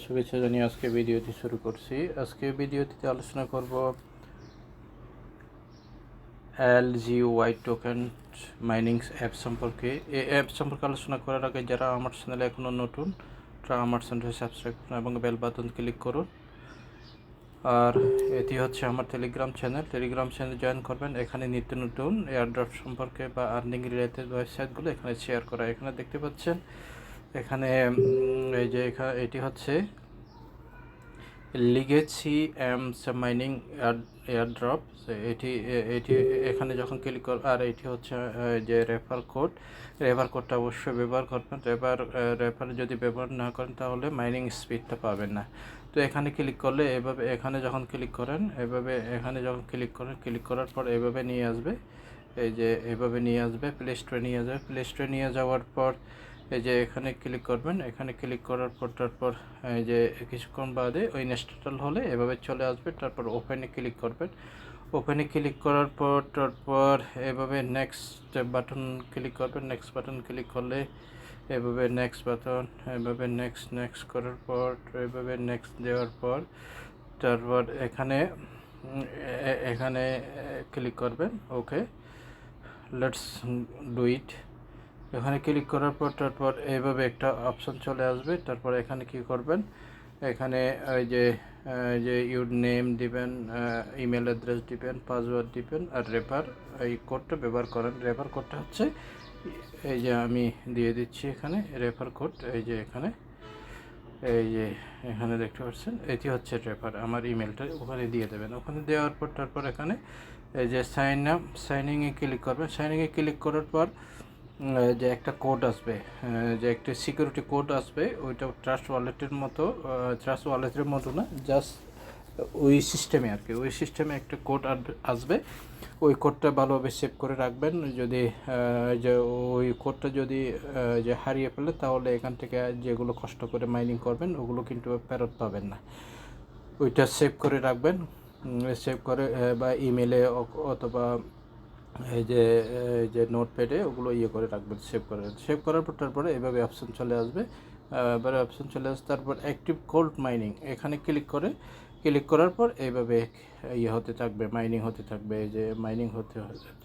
শুভেচ্ছা জানিয়ে আজকে ভিডিওটি শুরু করছি। আজকে ভিডিওটিতে আলোচনা করব LGY টোকেন মাইনিং অ্যাপ সম্পর্কে। এই অ্যাপ সম্পর্কে আলোচনা করার আগে যারা আমার চ্যানেলে এখনও নতুন তারা আমার চ্যানেলটি সাবস্ক্রাইব করুন এবং বেল বাটন ক্লিক করুন। আর এটি হচ্ছে আমার টেলিগ্রাম চ্যানেল জয়েন করবেন। এখানে নিত্য নতুন এয়ারড্রপ সম্পর্কে বা আর্নিং রিলেটেড ওয়েবসাইটগুলো এখানে শেয়ার করা। এখানে দেখতে পাচ্ছেন, এখানে এটি হচ্ছে LegacyM মাইনিং এয়ারড্রপ। এটি এটি এখানে যখন ক্লিক কর, আর এটি হচ্ছে যে রেফার কোডটা অবশ্যই ব্যবহার করবেন। রেফার যদি ব্যবহার না করেন তাহলে মাইনিং স্পিডটা পাবেন না। তো এখানে ক্লিক করলে এভাবে, এখানে যখন ক্লিক করেন এভাবে, এখানে যখন ক্লিক করার পর এভাবে নিয়ে আসবে, এভাবে নিয়ে আসবে, প্লে স্টোরে নিয়ে যাবে। প্লে স্টোরে নিয়ে যাওয়ার পর এখানে ক্লিক করবেন। এখানে ক্লিক করার পর তারপর কিছুক্ষণ বাদে ওই ইনস্টল হলে এভাবে চলে আসবে। তারপর ওপেনে ক্লিক করবেন। ওপেনে ক্লিক করার পর তারপর এভাবে নেক্সট বাটন ক্লিক করবেন। নেক্সট বাটন ক্লিক করলে এভাবে নেক্সট বাটন, এভাবে নেক্সট করার পর এভাবে নেক্সট দেওয়ার পর তারপর এখানে ক্লিক করবেন। ওকে, লেটস ডু ইট। এখানে ক্লিক করার পর তারপর এইভাবে একটা অপশন চলে আসবে। তারপর এখানে কি করবেন, এখানে ইউর নেম দিবেন, ইমেল অ্যাড্রেস দিবেন, পাসওয়ার্ড দিবেন, আর এই কোডটা ব্যবহার করেন। রেফার কোডটা হচ্ছে আমি দিয়ে দিচ্ছি এখানে রেফার কোড। এখানে দেখতে পাচ্ছেন, এটি হচ্ছে রেফার। আমার ইমেলটা ওখানে দিয়ে দেবেন। ওখানে দেওয়ার পর তারপর এখানে সাইনিংয়ে ক্লিক করবেন। সাইনিংয়ে ক্লিক করার পর যে একটা কোড আসবে, যে একটা সিকিউরিটি কোড আসবে, ওইটা ট্রাস্ট ওয়ালেটের মতো না, জাস্ট ওই সিস্টেমে আর কি, ওই সিস্টেমে একটা কোড আসবে। ওই কোডটা ভালোভাবে সেভ করে রাখবেন। যদি ওই কোডটা যদি হারিয়ে ফেলে তাহলে এখান থেকে যেগুলো কষ্ট করে মাইনিং করবেন ওগুলো কিন্তু ফেরত পাবেন না। ওইটা সেভ করে রাখবেন। সেভ করে বা ইমেলে অথবা নোটপ্যাডে ওগুলো করে রাখবেন, সেভ করার পর তারপরে এভাবে অপশন চলে আসবে। তারপর অ্যাক্টিভ কোল্ড মাইনিং এখানে ক্লিক করার পর এইভাবে হতে থাকবে, মাইনিং হতে থাকবে, মাইনিং হতে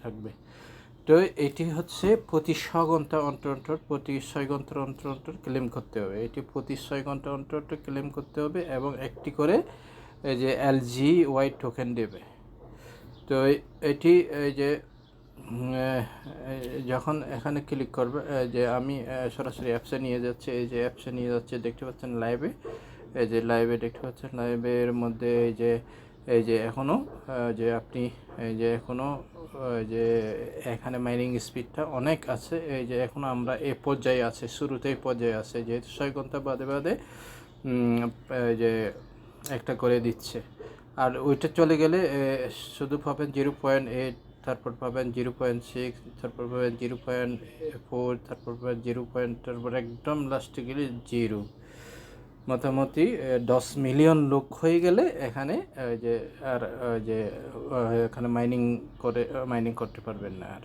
থাকবে। তো এটি হচ্ছে প্রতি 6 ঘন্টা অন্তর অন্তর ক্লেম করতে হবে। এটি প্রতি 6 ঘন্টা অন্তর ক্লেম করতে হবে এবং একটি করে LGY টোকেন দেবে। তো এটি যখন এখানে ক্লিক করবে, আমি সরাসরি অ্যাপসে নিয়ে যাচ্ছি। অ্যাপসে নিয়ে যাচ্ছে, দেখতে পাচ্ছেন লাইভে, দেখতে পাচ্ছেন লাইভের মধ্যে এখনও আপনি এখনও এখানে মাইনিং স্পিডটা অনেক আছে। এখনও আমরা এই পর্যায়ে আছে, শুরুতেই পর্যায়ে আছে, যেহেতু 6 ঘন্টা বাদে একটা করে দিচ্ছে। আর ওইটা চলে গেলে শুধু পাবেন 0.8, তারপর পাবেন 0.6, তারপর পাবেন 0.4, তারপর পাবেন 0. তারপর একদম লাস্টে গেলে 0। মোটামুটি 10 মিলিয়ন লোক হয়ে গেলে এখানে এখানে মাইনিং করতে পারবেন না আর।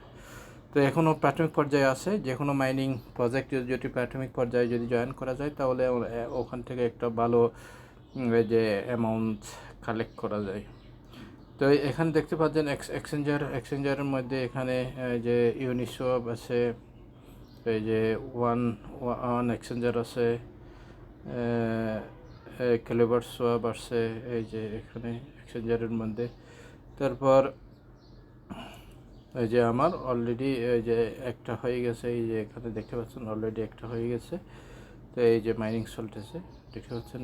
তো এখনও প্রাথমিক পর্যায়ে আছে। যে কোনো মাইনিং প্রজেক্ট যদি প্রাথমিক পর্যায়ে যদি জয়েন করা যায় তাহলে ওখান থেকে একটা ভালো অ্যামাউন্ট কালেক্ট করা যায়। তো এখানে দেখতে পাচ্ছেন এক্সচেঞ্জারের মধ্যে এখানে ইউনিসোয়াপ আছে, ওয়ান এক্সচেঞ্জার আছে, ক্লেভার সোয়াপ আছে এখানে এক্সচেঞ্জারের মধ্যে। তারপর আমার অলরেডি একটা হয়ে গেছে, এখানে দেখতে পাচ্ছেন অলরেডি একটা হয়ে গেছে। তো মাইনিং চলতেছে, দেখতে পাচ্ছেন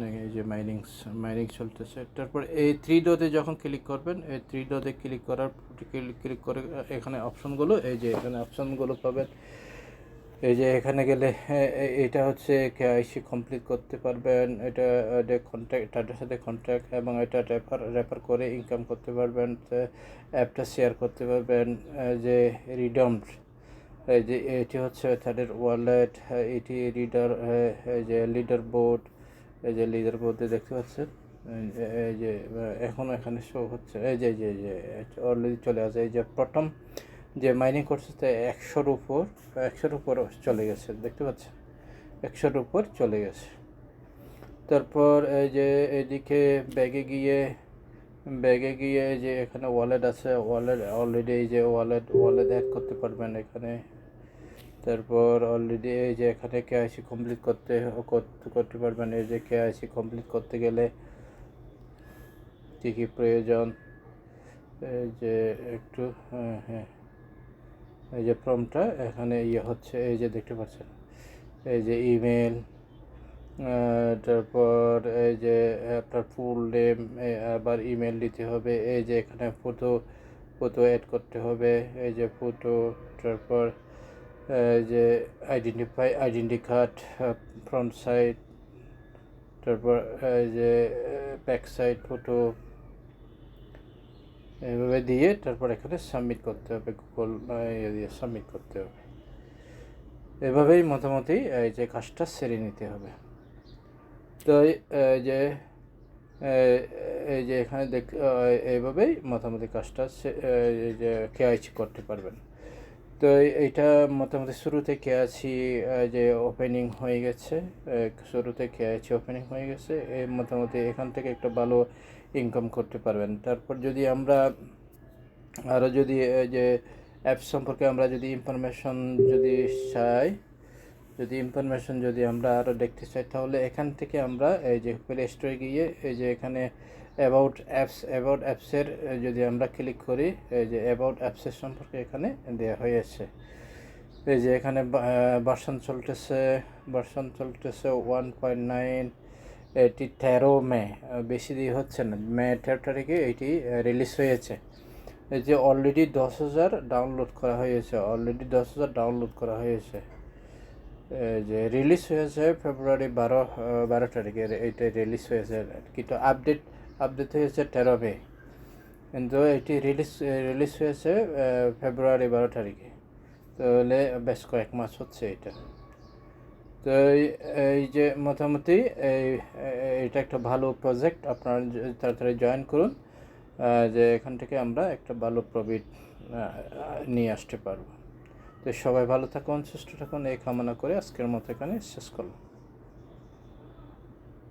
মাইনিং চলতেছে। তারপর এই 3 ডটে যখন ক্লিক করবেন, এই 3 ডটে ক্লিক করে এখানে অপশনগুলো, এখানে অপশনগুলো পাবেন। এখানে গেলে এটা হচ্ছে কেওয়াইসি কমপ্লিট করতে পারবেন। এটা তাদের সাথে কন্ট্যাক্ট এবং এটা রেফার করে ইনকাম করতে পারবেন। অ্যাপটা শেয়ার করতে পারবেন। রিডমড, এটি হচ্ছে তাদের ওয়ালেট। এটি লিডার বোর্ড, লিডার বোর্ডে দেখতে পাচ্ছেন এখনও এখানে শো হচ্ছে। অলরেডি চলে আসে। প্রথম মাইনিং করছে 100-র উপর চলে গেছে, দেখতে পাচ্ছেন 100-র উপর চলে গেছে। তারপর এই যে এদিকে ব্যাগে গিয়ে এই যে এখানে ওয়ালেট আছে, ওয়ালেট অলরেডি এই যে ওয়ালেট অ্যাড করতে পারবেন এখানে। তারপর অলরেডি এই যে এখানে কেওয়াইসি কমপ্লিট করতে পারবেন। এই যে কেওয়াইসি কমপ্লিট করতে গেলে কী কী প্রয়োজন, এই যে একটু হ্যাঁ এই যে ফর্মটা এখানে হচ্ছে, এই যে দেখতে পাচ্ছেন, এই যে ইমেল, তারপর এই যে আপনার ফুল নেম, আবার ইমেল দিতে হবে। এই যে এখানে ফটো অ্যাড করতে হবে, এই যে ফটো, তারপর এই যে আইডেন্টি কার্ড, ফ্রন্ট সাইড, তারপর এই যে ব্যাক সাইড ফটো, এইভাবে দিয়ে তারপর এখানে সাবমিট করতে হবে, গুগল দিয়ে সাবমিট করতে হবে। এভাবেই মোটামুটি এই যে কাজটা সেরে নিতে হবে। তো এই যে এখানে এইভাবেই মোটামুটি কাজটা এই যে কেওয়াইসি করতে পারবেন। তো এইটা মোটামুটি শুরুতে কেওয়াইসি যে ওপেনিং হয়ে গেছে, এই মোটামুটি এখান থেকে একটা ভালো ইনকাম করতে পারবেন। তারপর যদি আমরা আরও যদি এই যে অ্যাপস সম্পর্কে আমরা যদি ইনফরমেশন যদি আমরা আরও দেখতে চাই, তাহলে এখান থেকে আমরা এই যে প্লে স্টোরে গিয়ে এই যে এখানে অ্যাবাউট অ্যাপসের যদি আমরা ক্লিক করি, এই যে অ্যাবাউট অ্যাপসের সম্পর্কে এখানে দেওয়া হয়েছে। এই যে এখানে ভার্সন চলতেছে 1.9, এটি 13 মে, বেশি দিয়ে হচ্ছে না, মে 13 তারিখে এটি রিলিজ হয়েছে। এই যে অলরেডি 10,000 ডাউনলোড করা হয়েছে। যে রিলিজ হয়েছে ফেব্রুয়ারি 12 তারিখে, এইটা রিলিজ হয়েছে, কিন্তু আপডেট হয়েছে 13 মে, কিন্তু এটি রিলিজ হয়েছে ফেব্রুয়ারি 12 তারিখে। তাহলে বেশ কয়েক মাস হচ্ছে এটা। তো এই যে মোটামুটি এটা একটা ভালো প্রজেক্ট, আপনারা তাড়াতাড়ি জয়েন করুন, যে এখান থেকে আমরা একটা ভালো প্রফিট নিয়ে আসতে পারবো। তো সবাই ভালো থাকুন, সুস্থ থাকুন, এই কামনা করে আজকের মতো এখানে শেষ করলাম।